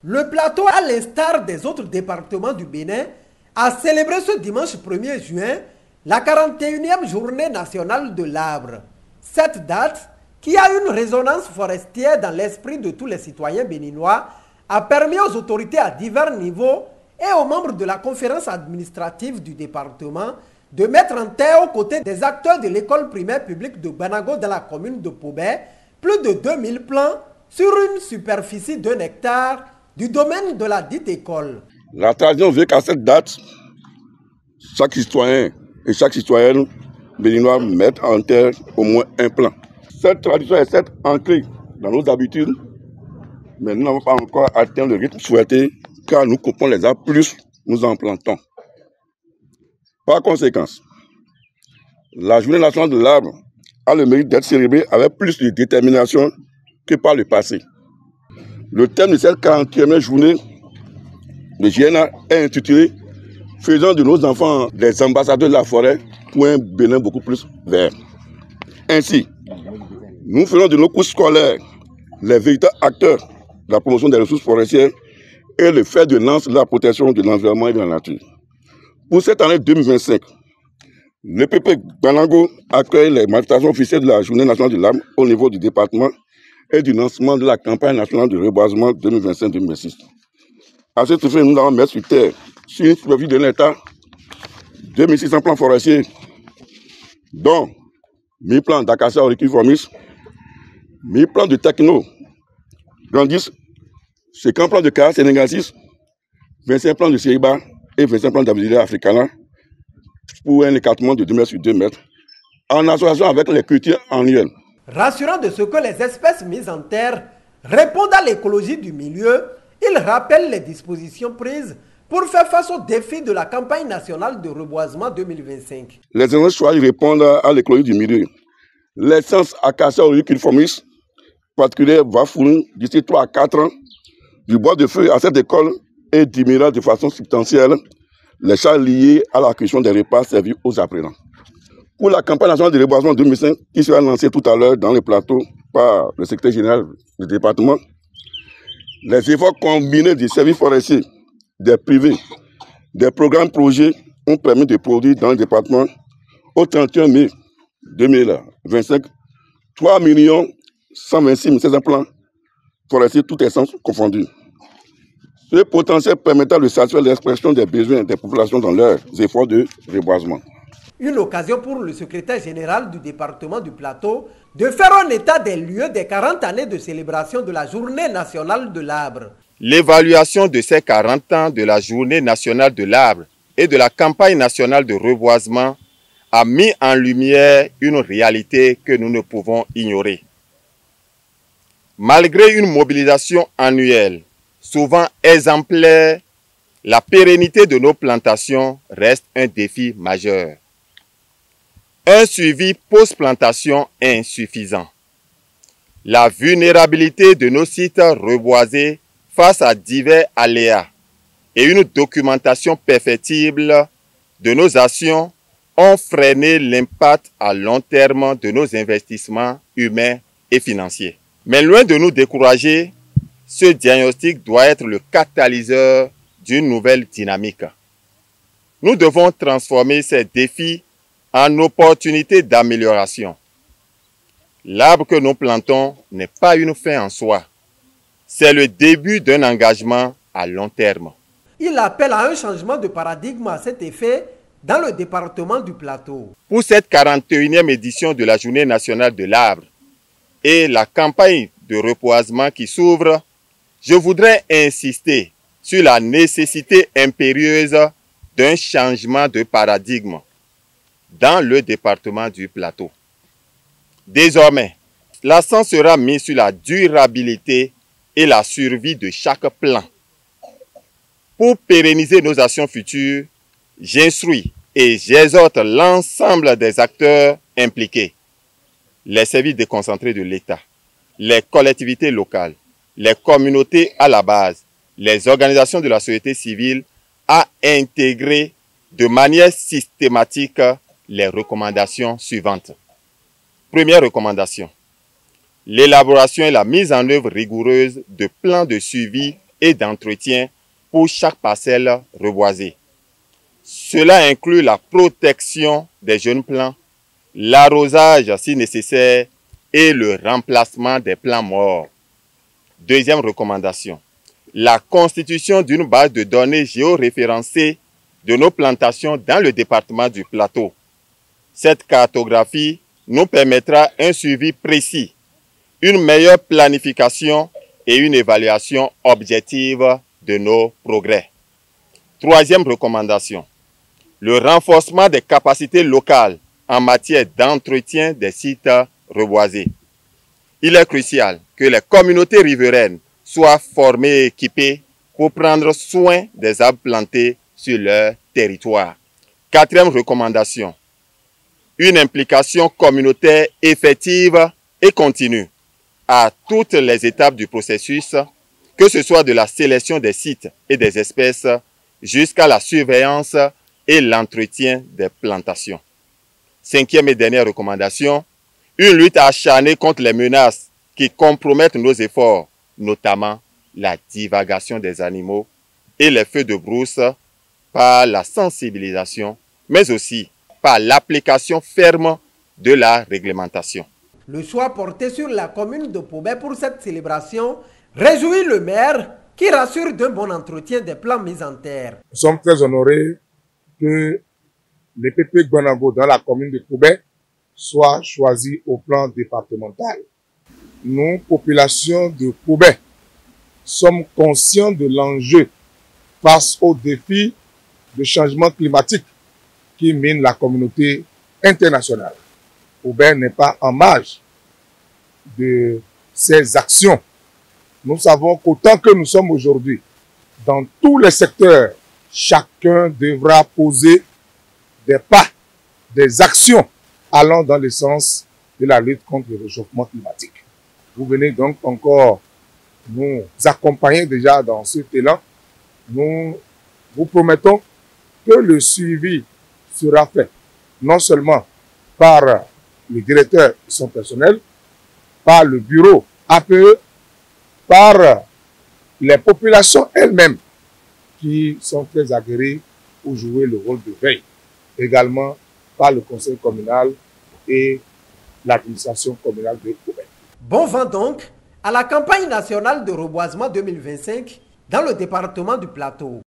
Le plateau, à l'instar des autres départements du Bénin, a célébré ce dimanche 1er juin la 41e journée nationale de l'arbre. Cette date, qui a une résonance forestière dans l'esprit de tous les citoyens béninois, a permis aux autorités à divers niveaux et aux membres de la conférence administrative du département de mettre en terre aux côtés des acteurs de l'école primaire publique de Banago dans la commune de Pobé plus de 2000 plants sur une superficie d'1 hectare du domaine de la dite école. La tradition veut qu'à cette date, chaque citoyen et chaque citoyenne béninois mette en terre au moins un plant. Cette tradition est certes ancrée dans nos habitudes, mais nous n'avons pas encore atteint le rythme souhaité car nous coupons les arbres plus nous en plantons. Par conséquent, la journée nationale de l'arbre a le mérite d'être célébrée avec plus de détermination que par le passé. Le thème de cette 41e journée de JNA est intitulé « Faisons de nos enfants des ambassadeurs de la forêt pour un Bénin beaucoup plus vert ». Ainsi, nous faisons de nos cours scolaires les véritables acteurs de la promotion des ressources forestières et le fer de lance de la protection de l'environnement et de la nature. Pour cette année 2025, le PP Banago accueille les manifestations officielles de la Journée nationale de l'arbre au niveau du département et du lancement de la campagne nationale de reboisement 2025-2026. À cet effet, nous allons mettre sur terre, sur une superficie de l'État, 2600 plants forestiers, dont 1000 plants d'acacia auricularis, 1000 plants de techno, grandis, 50 plants de Caria sénégalensis, 25 plants de Siriba et 25 plants d'Avidilia africana pour un écartement de 2 mètres sur 2 mètres, en association avec les cultures annuelles. Rassurant de ce que les espèces mises en terre répondent à l'écologie du milieu, il rappelle les dispositions prises pour faire face aux défis de la campagne nationale de reboisement 2025. Les espèces choisies répondent à l'écologie du milieu. L'essence Acacia auricularis particulière va fournir d'ici 3 à 4 ans du bois de feu à cette école et diminuera de façon substantielle les charges liées à la cuisson des repas servis aux apprenants. Pour la campagne nationale de reboisement 2005, qui sera lancée tout à l'heure dans le plateau par le secrétaire général du département, les efforts combinés des services forestiers, des privés, des programmes projets ont permis de produire dans le département au 31 mai 2025 3 126 700 plants forestiers, toutes essences confondues. Ce potentiel permettra de satisfaire l'expression des besoins des populations dans leurs efforts de reboisement. Une occasion pour le secrétaire général du département du Plateau de faire un état des lieux des 40 années de célébration de la Journée nationale de l'arbre. L'évaluation de ces 40 ans de la Journée nationale de l'arbre et de la campagne nationale de reboisement a mis en lumière une réalité que nous ne pouvons ignorer. Malgré une mobilisation annuelle, souvent exemplaire, la pérennité de nos plantations reste un défi majeur. Un suivi post-plantation insuffisant. La vulnérabilité de nos sites reboisés face à divers aléas et une documentation perfectible de nos actions ont freiné l'impact à long terme de nos investissements humains et financiers. Mais loin de nous décourager, ce diagnostic doit être le catalyseur d'une nouvelle dynamique. Nous devons transformer ces défis en opportunités d'amélioration. L'arbre que nous plantons n'est pas une fin en soi. C'est le début d'un engagement à long terme. Il appelle à un changement de paradigme à cet effet dans le département du Plateau. Pour cette 41e édition de la Journée nationale de l'arbre et la campagne de reboisement qui s'ouvre, je voudrais insister sur la nécessité impérieuse d'un changement de paradigme dans le département du Plateau. Désormais, l'accent sera mis sur la durabilité et la survie de chaque plan. Pour pérenniser nos actions futures, j'instruis et j'exhorte l'ensemble des acteurs impliqués, les services déconcentrés de l'État, les collectivités locales, les communautés à la base, les organisations de la société civile à intégrer de manière systématique les recommandations suivantes. Première recommandation, l'élaboration et la mise en œuvre rigoureuse de plans de suivi et d'entretien pour chaque parcelle reboisée. Cela inclut la protection des jeunes plants, l'arrosage si nécessaire et le remplacement des plants morts. Deuxième recommandation, la constitution d'une base de données géoréférencée de nos plantations dans le département du Plateau. Cette cartographie nous permettra un suivi précis, une meilleure planification et une évaluation objective de nos progrès. Troisième recommandation, le renforcement des capacités locales en matière d'entretien des sites reboisés. Il est crucial que les communautés riveraines soient formées et équipées pour prendre soin des arbres plantés sur leur territoire. Quatrième recommandation, une implication communautaire effective et continue à toutes les étapes du processus, que ce soit de la sélection des sites et des espèces jusqu'à la surveillance et l'entretien des plantations. Cinquième et dernière recommandation, une lutte acharnée contre les menaces qui compromettent nos efforts, notamment la divagation des animaux et les feux de brousse, par la sensibilisation, mais aussi par l'application ferme de la réglementation. Le choix porté sur la commune de Pobé pour cette célébration réjouit le maire qui rassure d'un bon entretien des plants mis en terre. Nous sommes très honorés que les PP Guanago dans la commune de Pobé soient choisis au plan départemental. Nous, population de Pobé, sommes conscients de l'enjeu face aux défis de changement climatique qui mine la communauté internationale. Pobé n'est pas en marge de ces actions. Nous savons qu'autant que nous sommes aujourd'hui, dans tous les secteurs, chacun devra poser des pas, des actions allant dans le sens de la lutte contre le réchauffement climatique. Vous venez donc encore nous accompagner déjà dans cet élan. Nous vous promettons que le suivi sera fait non seulement par le directeur et son personnel, par le bureau APE, par les populations elles-mêmes qui sont très aguerries pour jouer le rôle de veille, également par le conseil communal et l'administration communale de Pobé. Bon vent donc à la campagne nationale de reboisement 2025 dans le département du Plateau.